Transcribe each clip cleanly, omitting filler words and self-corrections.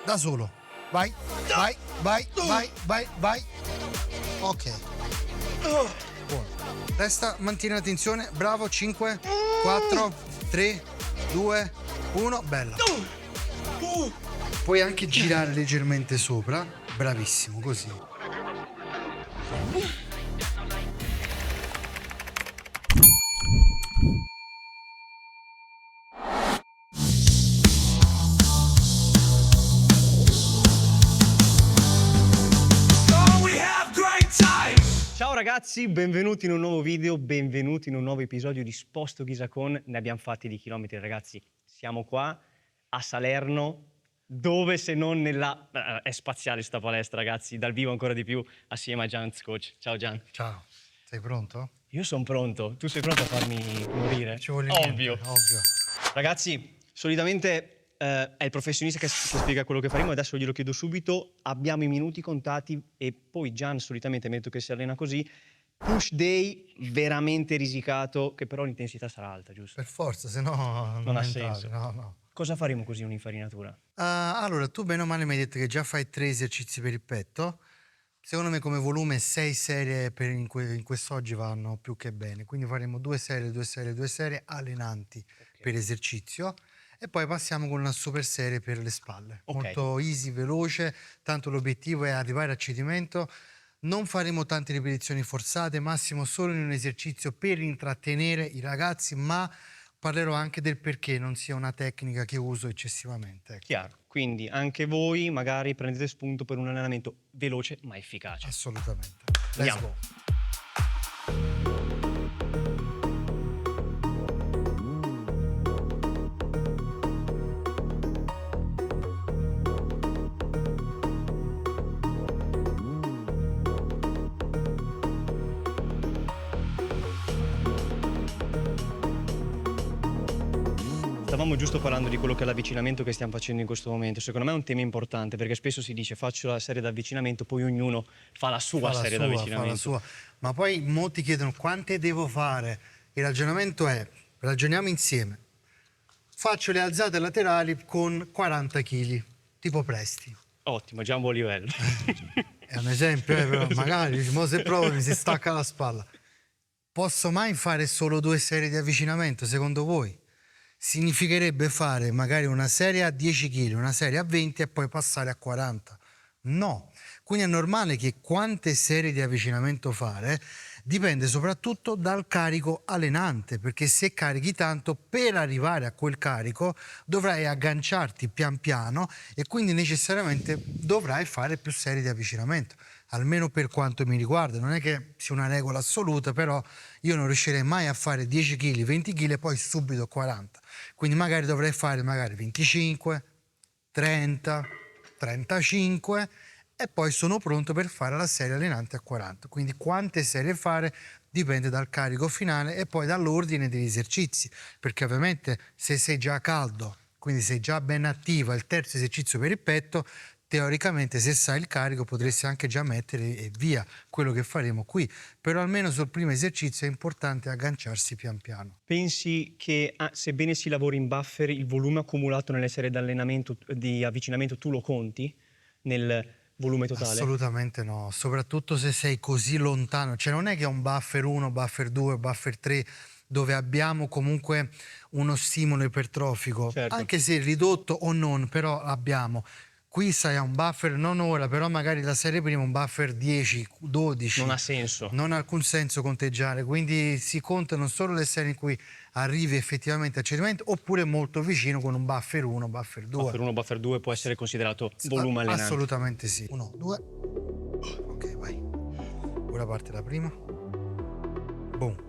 Da solo. Vai, vai, vai, vai, vai, vai. Ok. Buono. Resta, mantieni la tensione. Bravo, 5, 4, 3, 2, 1. Bella. Puoi anche girare leggermente sopra. Bravissimo, così. Ciao ragazzi, benvenuti in un nuovo video, benvenuti in un nuovo episodio di Sposto Chisacon. Ne abbiamo fatti di chilometri ragazzi, siamo qua a Salerno, dove se non nella... è spaziale sta palestra ragazzi, dal vivo ancora di più, assieme a Gian's Coach. Ciao Gian. Ciao. Sei pronto? Io sono pronto, tu sei pronto a farmi morire? Ci vuole Ovvio. niente, ovvio. Ragazzi, solitamente è il professionista che spiega quello che faremo, adesso glielo chiedo subito, abbiamo i minuti contati e poi Gian solitamente mi ha detto che si allena così, push day veramente risicato, che però l'intensità sarà alta, giusto? Per forza, se no Non ha entravi. senso. No. Cosa faremo così un'infarinatura? Allora, tu bene o male mi hai detto che già fai 3 esercizi per il petto. Secondo me come volume 6 serie in quest'oggi vanno più che bene. Quindi faremo 2 serie allenanti per esercizio. E poi passiamo con una super serie per le spalle. Ok. Molto easy, veloce, tanto l'obiettivo è arrivare a cedimento. Non faremo tante ripetizioni forzate, massimo solo in un esercizio per intrattenere i ragazzi, ma parlerò anche del perché non sia una tecnica che uso eccessivamente. Ecco. Chiaro, quindi anche voi magari prendete spunto per un allenamento veloce ma efficace. Assolutamente. Let's Andiamo. go. Stavamo giusto parlando di quello che è l'avvicinamento che stiamo facendo in questo momento. Secondo me è un tema importante perché spesso si dice faccio la serie d'avvicinamento, poi ognuno fa la sua serie d'avvicinamento. Fa la sua. Ma poi molti chiedono quante devo fare. Il ragionamento è, ragioniamo insieme. Faccio le alzate laterali con 40 kg, tipo presti. Ottimo, già un buon livello. È un esempio, però magari se provo mi si stacca la spalla. Posso mai fare solo 2 serie di avvicinamento, secondo voi? Significherebbe fare magari una serie a 10 kg, una serie a 20 e poi passare a 40. No. Quindi è normale che quante serie di avvicinamento fare dipende soprattutto dal carico allenante, perché se carichi tanto, per arrivare a quel carico dovrai agganciarti pian piano e quindi necessariamente dovrai fare più serie di avvicinamento. Almeno per quanto mi riguarda, non è che sia una regola assoluta, però io non riuscirei mai a fare 10 kg, 20 kg e poi subito 40. Quindi magari dovrei fare 25, 30, 35 e poi sono pronto per fare la serie allenante a 40. Quindi quante serie fare dipende dal carico finale e poi dall'ordine degli esercizi, perché ovviamente se sei già caldo, quindi sei già ben attiva, il terzo esercizio per il petto, teoricamente se sai il carico potresti anche già mettere e via quello che faremo qui, però almeno sul primo esercizio è importante agganciarsi pian piano. Pensi che sebbene si lavori in buffer, il volume accumulato nelle serie d'allenamento, di avvicinamento, tu lo conti nel volume totale? Assolutamente no, soprattutto se sei così lontano, cioè non è che è un buffer 1, buffer 2, buffer 3 dove abbiamo comunque uno stimolo ipertrofico, Certo. anche se ridotto o non, però abbiamo. Qui sai a un buffer non ora, però magari la serie prima un buffer 10, 12. Non ha senso. Non ha alcun senso conteggiare, quindi si contano solo le serie in cui arrivi effettivamente a cedimento oppure molto vicino con un buffer 1, buffer 2. Buffer 1, buffer 2 può essere considerato volume allenante. Assolutamente sì. 1, 2. Ok, vai. Ora parte la prima. Boom.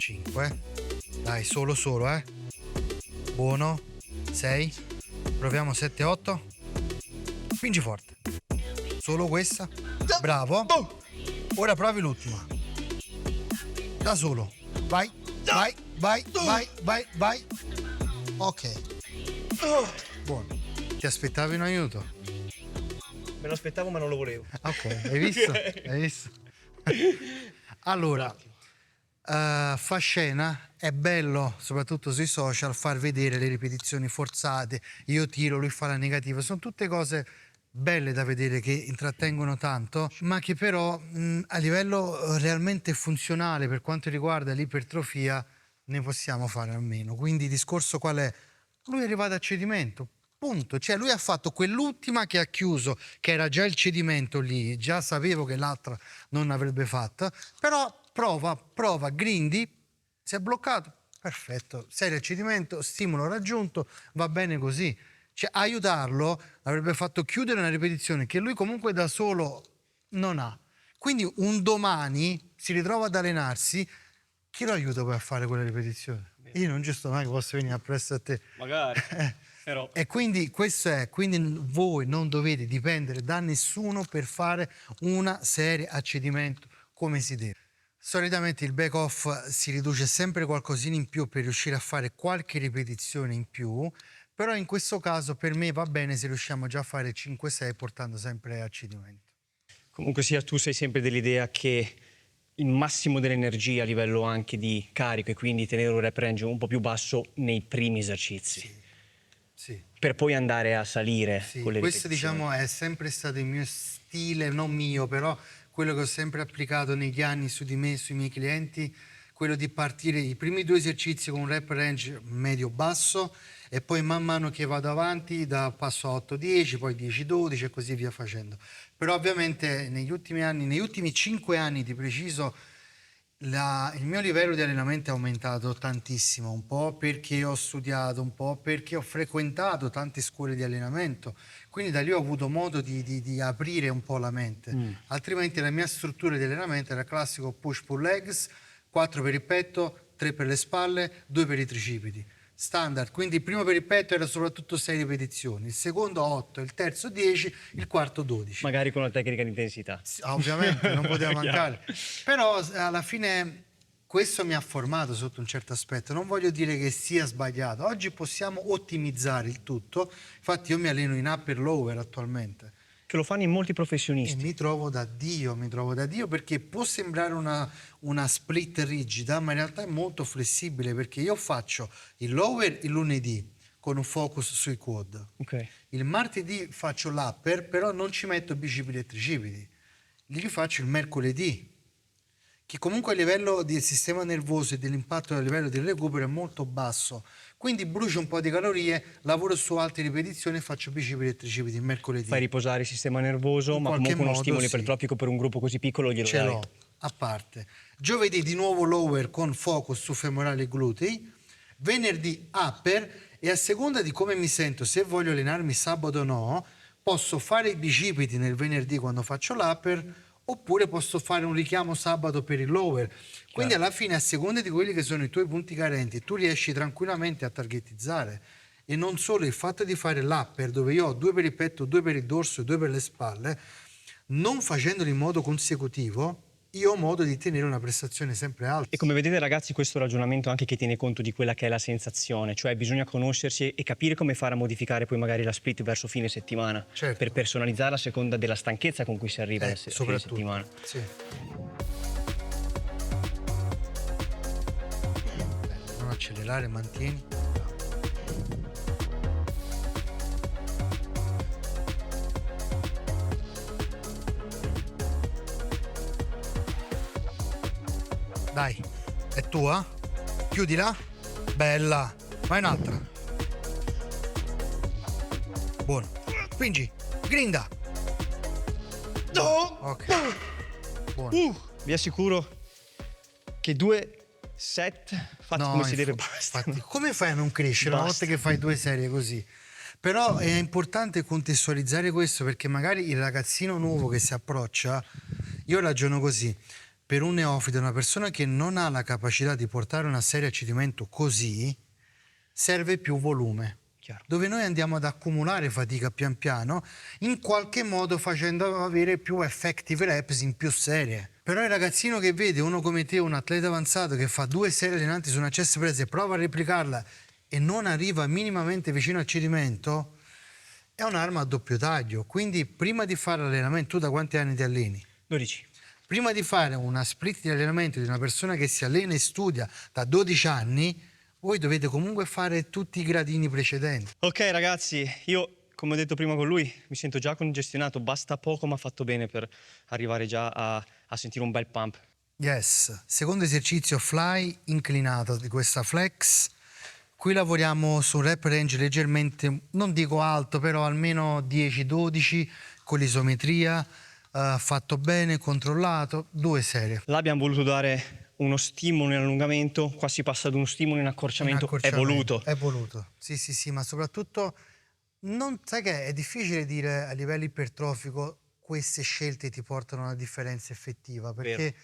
5. Dai, solo, buono. 6. Proviamo 7, 8. Spingi forte. Solo questa. Bravo. Ora provi l'ultima. Da solo. Vai, vai, vai, vai, vai, vai. Ok. Buono. Ti aspettavi un aiuto? Me lo aspettavo ma non lo volevo. Ok, hai visto? Hai visto? Allora, fa scena, è bello, soprattutto sui social, far vedere le ripetizioni forzate, io tiro, lui fa la negativa, sono tutte cose belle da vedere che intrattengono tanto, ma che però a livello realmente funzionale per quanto riguarda l'ipertrofia ne possiamo fare a meno. Quindi il discorso qual è? Lui è arrivato a cedimento, punto. Cioè lui ha fatto quell'ultima che ha chiuso, che era già il cedimento lì, già sapevo che l'altra non avrebbe fatta, però prova, grindi, si è bloccato, perfetto, serie al cedimento, stimolo raggiunto, va bene così. Cioè aiutarlo avrebbe fatto chiudere una ripetizione che lui comunque da solo non ha. Quindi un domani si ritrova ad allenarsi, chi lo aiuta poi a fare quella ripetizione? Io non ci sto mai che posso venire appresso a te. Magari, però... E quindi questo è, quindi voi non dovete dipendere da nessuno per fare una serie a cedimento come si deve. Solitamente il back off si riduce sempre qualcosina in più per riuscire a fare qualche ripetizione in più, però in questo caso per me va bene se riusciamo già a fare 5-6 portando sempre a cedimento. Comunque sia, tu sei sempre dell'idea che il massimo dell'energia a livello anche di carico e quindi tenere un rep range un po' più basso nei primi esercizi. Sì. Per poi andare a salire Sì, con le questo ripetizioni. diciamo è sempre stato il mio stile, non mio, però quello che ho sempre applicato negli anni su di me, sui miei clienti, quello di partire i primi 2 esercizi con un rep range medio-basso e poi man mano che vado avanti da passo a 8-10, poi 10-12 e così via facendo. Però ovviamente negli ultimi anni, negli ultimi 5 anni di preciso, il mio livello di allenamento è aumentato tantissimo, un po' perché ho studiato, un po' perché ho frequentato tante scuole di allenamento, quindi da lì ho avuto modo di aprire un po' la mente. Altrimenti la mia struttura di allenamento era il classico push-pull legs, 4 per il petto, 3 per le spalle, 2 per i tricipiti. Standard, quindi il primo per il petto era soprattutto 6 ripetizioni, il secondo 8, il terzo 10, il quarto 12. Magari con una tecnica di intensità. Ovviamente non poteva Chiaro. mancare, però alla fine questo mi ha formato sotto un certo aspetto. Non voglio dire che sia sbagliato, oggi possiamo ottimizzare il tutto, infatti io mi alleno in upper lower attualmente Che lo fanno in molti e professionisti. mi trovo da Dio perché può sembrare una split rigida, ma in realtà è molto flessibile perché io faccio il lower il lunedì con un focus sui quad. Ok. Il martedì faccio l'upper, però non ci metto bicipiti e tricipiti. Li faccio il mercoledì, che comunque a livello del sistema nervoso e dell'impatto a livello del recupero è molto basso. Quindi brucio un po' di calorie, lavoro su altre ripetizioni e faccio bicipiti e tricipiti il mercoledì. Fai riposare il sistema nervoso, In ma qualche comunque uno modo, stimolo sì. ipertrofico per un gruppo così piccolo glielo Ce dai. l'ho, a parte. Giovedì di nuovo lower con focus su femorali e glutei. Venerdì upper e a seconda di come mi sento, se voglio allenarmi sabato o no, posso fare i bicipiti nel venerdì quando faccio l'upper oppure posso fare un richiamo sabato per il lower. Quindi alla fine, a seconda di quelli che sono i tuoi punti carenti, tu riesci tranquillamente a targetizzare. E non solo il fatto di fare l'upper, dove io ho 2 per il petto, 2 per il dorso e 2 per le spalle, non facendolo in modo consecutivo, io ho modo di tenere una prestazione sempre alta. E come vedete ragazzi, questo ragionamento anche che tiene conto di quella che è la sensazione, cioè bisogna conoscersi e capire come fare a modificare poi magari la split verso fine settimana, Certo. per personalizzare a seconda della stanchezza con cui si arriva a fine soprattutto. settimana. Sì. Non accelerare, mantieni. Dai, è tua? Chiudila. Bella. Vai un'altra. Buono. Spingi. Grinda. No! Ok. Buono. Vi assicuro che 2 set fatti come si deve bastano. infatti, come fai a non crescere una Basta. volta che fai 2 serie così? Però è importante contestualizzare questo perché magari il ragazzino nuovo che si approccia, io ragiono così, per un neofita, una persona che non ha la capacità di portare una serie a cedimento così, serve più volume. Chiaro. Dove noi andiamo ad accumulare fatica pian piano, in qualche modo facendo avere più effective reps in più serie. Però il ragazzino che vede uno come te, un atleta avanzato che fa 2 serie allenanti su una chest press e prova a replicarla e non arriva minimamente vicino al cedimento, è un'arma a doppio taglio, quindi prima di fare l'allenamento, tu da quanti anni ti alleni? 12. Prima di fare una split di allenamento di una persona che si allena e studia da 12 anni, voi dovete comunque fare tutti i gradini precedenti. Ok ragazzi, io come ho detto prima con lui mi sento già congestionato, basta poco ma ha fatto bene per arrivare già a sentire un bel pump. Yes. Secondo esercizio fly inclinato di questa flex. Qui lavoriamo su un rep range leggermente, non dico alto, però almeno 10-12 con l'isometria, fatto bene, controllato, 2 serie. Là abbiamo voluto dare uno stimolo in allungamento, qua si passa ad uno stimolo in accorciamento, è voluto. È voluto, sì, ma soprattutto, non, sai che è difficile dire a livello ipertrofico queste scelte ti portano a una differenza effettiva, perché Vero.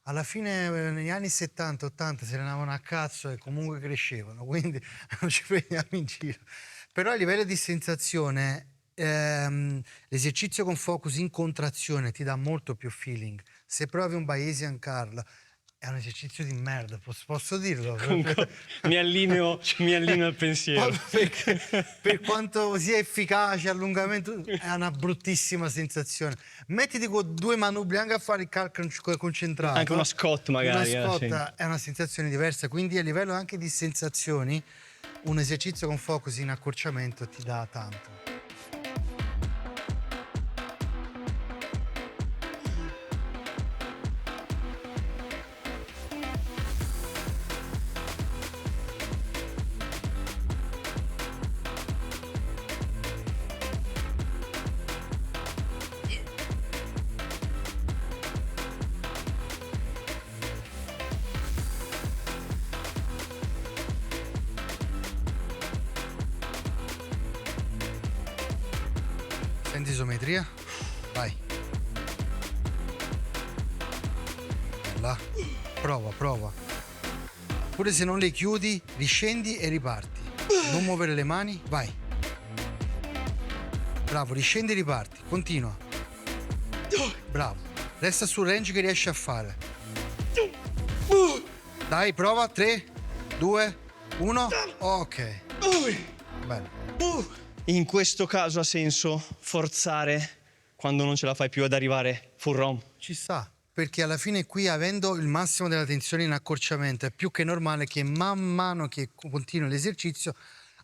alla fine negli anni 70-80 si allenavano a cazzo e comunque crescevano, quindi non ci prendiamo in giro. Però a livello di sensazione, l'esercizio con focus in contrazione ti dà molto più feeling. Se provi un Bayesian curl, è un esercizio di merda, posso dirlo? Comunque, mi allineo al pensiero. Per quanto sia efficace, allungamento, è una bruttissima sensazione. Mettiti con 2 manubri anche a fare il calcolo concentrato. Anche una Scott magari. Una Scott sì. è una sensazione diversa, quindi a livello anche di sensazioni, un esercizio con focus in accorciamento ti dà tanto. Senti isometria? Vai. Bella. Prova. Pure se non le chiudi, riscendi e riparti. Non muovere le mani, vai. Bravo, riscendi e riparti. Continua. Bravo. Resta sul range che riesci a fare. Dai, prova. 3, 2, 1. Ok. Bello. In questo caso ha senso forzare quando non ce la fai più ad arrivare full ROM. Ci sta, perché alla fine qui, avendo il massimo della tensione in accorciamento, è più che normale che man mano che continui l'esercizio,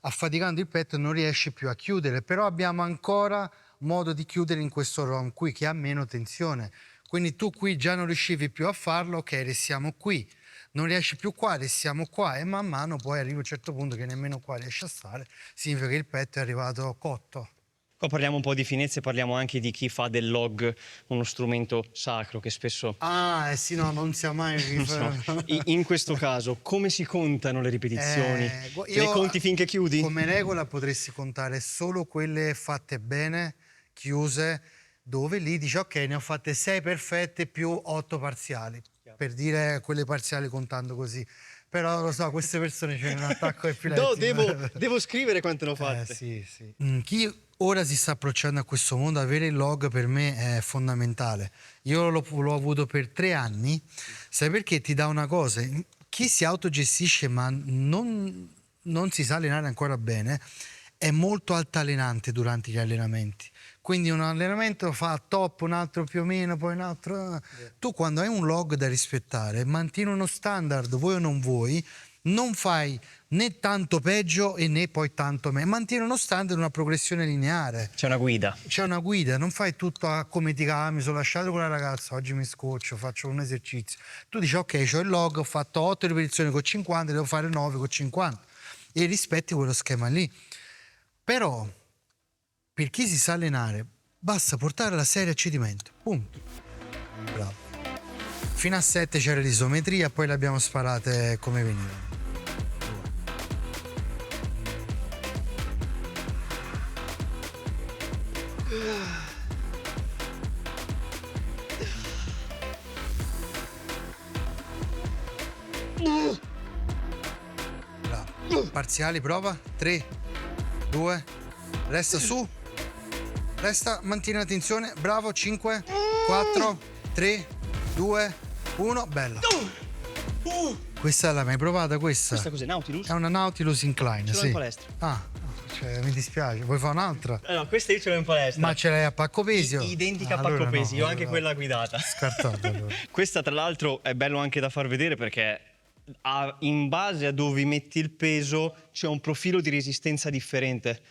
affaticando il petto, non riesci più a chiudere, però abbiamo ancora modo di chiudere in questo ROM qui che ha meno tensione. Quindi tu qui già non riuscivi più a farlo, ok, restiamo qui. Non riesci più qua, restiamo qua, e man mano poi arriva a un certo punto che nemmeno qua riesci a stare, significa che il petto è arrivato cotto. Qua parliamo un po' di finezze, parliamo anche di chi fa del log uno strumento sacro che spesso... Ah, sì, no, non sia mai... In questo caso, come si contano le ripetizioni? Le conti finché chiudi? Come regola potresti contare solo quelle fatte bene, chiuse, dove lì dici ok, ne ho fatte 6 perfette più 8 parziali, per dire quelle parziali contando così. Però lo so, queste persone c'è un attacco epilettico. No, devo scrivere quante ne ho fatte. Sì. Chi ora si sta approcciando a questo mondo, avere il log per me è fondamentale. Io l'ho avuto per 3 anni, sai perché? Ti dà una cosa, chi si autogestisce ma non si sa allenare ancora bene, è molto altalenante durante gli allenamenti. Quindi un allenamento fa top, un altro più o meno, poi un altro... Tu quando hai un log da rispettare, mantieni uno standard, vuoi o non vuoi, non fai né tanto peggio e né poi tanto meglio. Mantieni uno standard, una progressione lineare. C'è una guida. C'è una guida, non fai tutto a come ti cavi, mi sono lasciato con la ragazza, oggi mi scoccio, faccio un esercizio. Tu dici ok, c'ho il log, ho fatto 8 ripetizioni con 50, devo fare 9 con 50. E rispetti quello schema lì. Però, per chi si sa allenare, basta portare la serie a cedimento. Punto. Bravo. Fino a 7 c'era l'isometria, poi le abbiamo sparate come venivano. Bravo. Parziali, prova. 3, 2, resta su. Resta, mantieni la tensione. Bravo, 5, 4, 3, 2, 1. Bella. Questa l'hai mai provata questa? Questa cos'è? Nautilus? È una Nautilus Incline, Ce l'ho sì. in palestra. Ah, mi dispiace. Vuoi fare un'altra? Allora, questa io ce l'ho in palestra. Ma ce l'hai a pacco pesi? Identica a Allora pacco pesi, no, ho anche allora quella guidata. Scartato allora. Questa tra l'altro è bello anche da far vedere perché in base a dove metti il peso c'è un profilo di resistenza differente.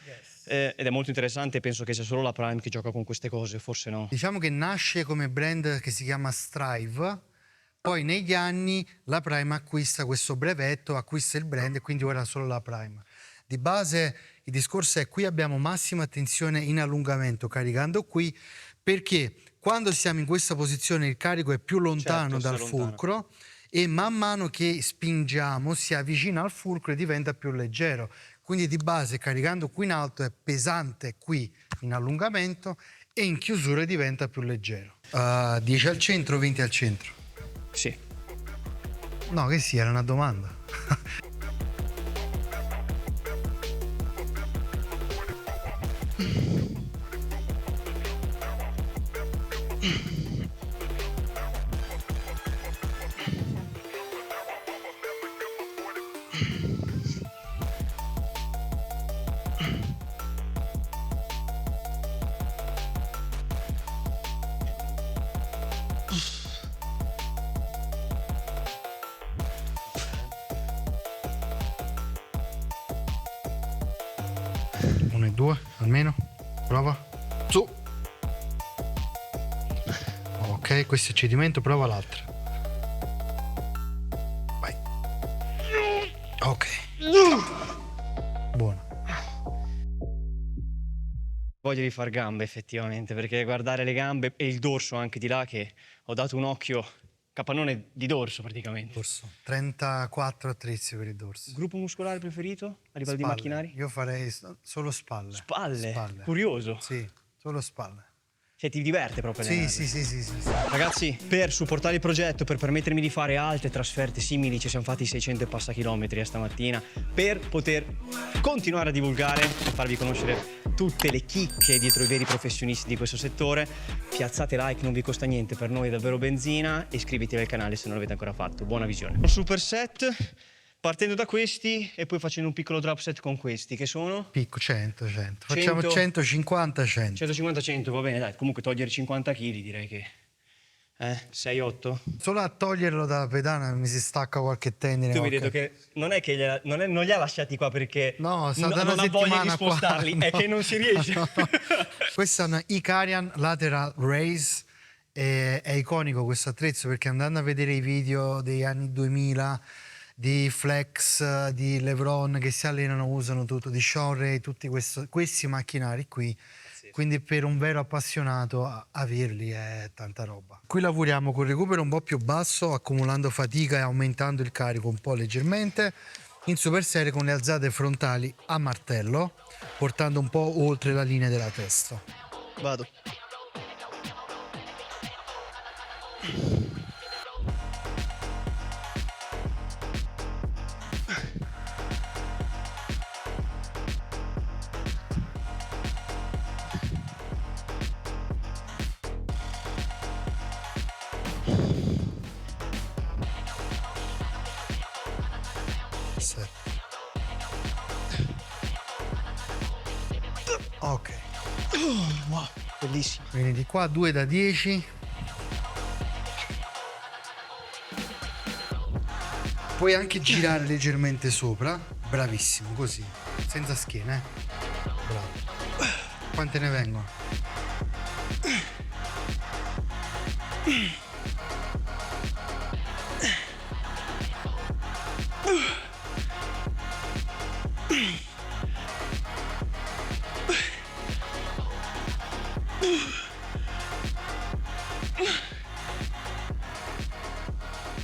Ed è molto interessante, penso che sia solo la Prime che gioca con queste cose, forse no. Diciamo che nasce come brand che si chiama Strive, poi negli anni la Prime acquista questo brevetto, acquista il brand e quindi ora solo la Prime. Di base il discorso è: qui abbiamo massima attenzione in allungamento caricando qui, perché quando siamo in questa posizione il carico è più lontano Certo, dal si allontana. fulcro e man mano che spingiamo si avvicina al fulcro e diventa più leggero. Quindi di base caricando qui in alto è pesante qui in allungamento e in chiusura diventa più leggero. 10 al centro, 20 al centro? Sì. No, che sì, era una domanda. Uno e due, almeno. Prova. Su. Ok, questo è cedimento, prova l'altra. Vai. Ok. Buono. Voglia di far gambe effettivamente, perché guardare le gambe e il dorso anche di là, che ho dato un occhio, capannone di dorso praticamente. Dorso. 34 attrezzi per il dorso. Gruppo muscolare preferito a livello di Spalle. macchinari? Io farei solo spalle. Spalle. Curioso. Sì, solo spalle. Cioè ti diverte proprio Sì, allenarli? sì. Ragazzi, per supportare il progetto, per permettermi di fare altre trasferte simili, ci siamo fatti 600 e passa chilometri stamattina, per poter continuare a divulgare e farvi conoscere tutte le chicche dietro i veri professionisti di questo settore. Piazzate like, non vi costa niente, per noi è davvero benzina, e iscrivetevi al canale se non l'avete ancora fatto. Buona visione. Un super set, partendo da questi e poi facendo un piccolo drop set con questi, che sono? Picco, 100. Facciamo 150, 100. 150-100, va bene, dai, comunque togliere 50 kg direi che... 6-8? Solo a toglierlo dalla pedana mi si stacca qualche tendine. Tu mi hai qualche- detto che non è che non li ha lasciati qua perché No, sta da una non ha voglia di settimana qua. spostarli, è che non si riesce. No. Questa è una Icarian Lateral Raise, è iconico questo attrezzo perché andando a vedere i video degli anni 2000 di Flex, di LeBron che si allenano, usano tutto, di Sean Ray, tutti questi macchinari qui. Quindi per un vero appassionato averli è tanta roba. Qui lavoriamo con recupero un po' più basso, accumulando fatica e aumentando il carico un po' leggermente, in super serie con le alzate frontali a martello, portando un po' oltre la linea della testa. Vado. Ok, Wow, bellissimo. quindi di qua 2 da 10. Puoi anche girare leggermente sopra, bravissimo, così, senza schiena, bravo. Quante ne vengono?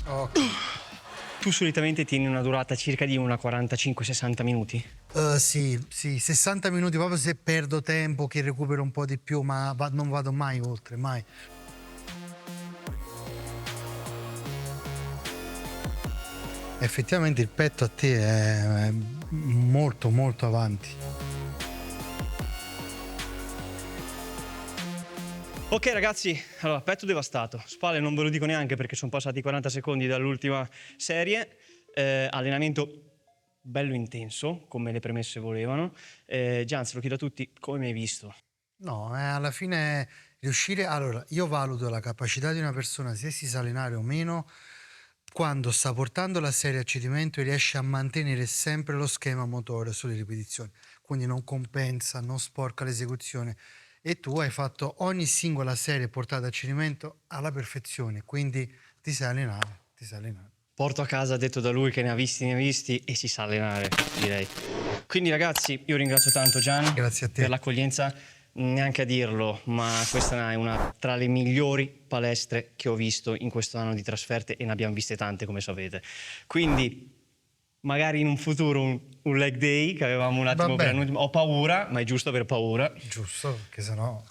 Ok. Tu solitamente tieni una durata circa di una 45-60 minuti? Sì, 60 minuti proprio se perdo tempo, che recupero un po' di più, ma non vado mai oltre, mai. Effettivamente il petto a te è molto molto avanti. Ok ragazzi, allora petto devastato, spalle non ve lo dico neanche perché sono passati 40 secondi dall'ultima serie, allenamento bello intenso, come le premesse volevano. Gianz, lo chiedo a tutti, come mi hai visto? No, alla fine riuscire... Allora, io valuto la capacità di una persona, se si sa allenare o meno, quando sta portando la serie a cedimento e riesce a mantenere sempre lo schema motore sulle ripetizioni. Quindi non compensa, non sporca l'esecuzione. E tu hai fatto ogni singola serie portata a cedimento alla perfezione, quindi ti sai allenare, ti sai allenare. Porto a casa, detto da lui che ne ha visti e si sa allenare, direi. Quindi ragazzi, io ringrazio tanto Gian Grazie a te. per l'accoglienza, neanche a dirlo, ma questa è una tra le migliori palestre che ho visto in questo anno di trasferte e ne abbiamo viste tante, come sapete. Quindi magari in un futuro un leg day, che avevamo un attimo Va bene. ho paura, ma è giusto aver paura. Giusto, perché sennò...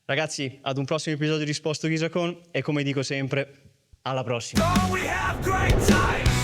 Ragazzi, ad un prossimo episodio di Sposto Ghisacon e come dico sempre, alla prossima. We have great times.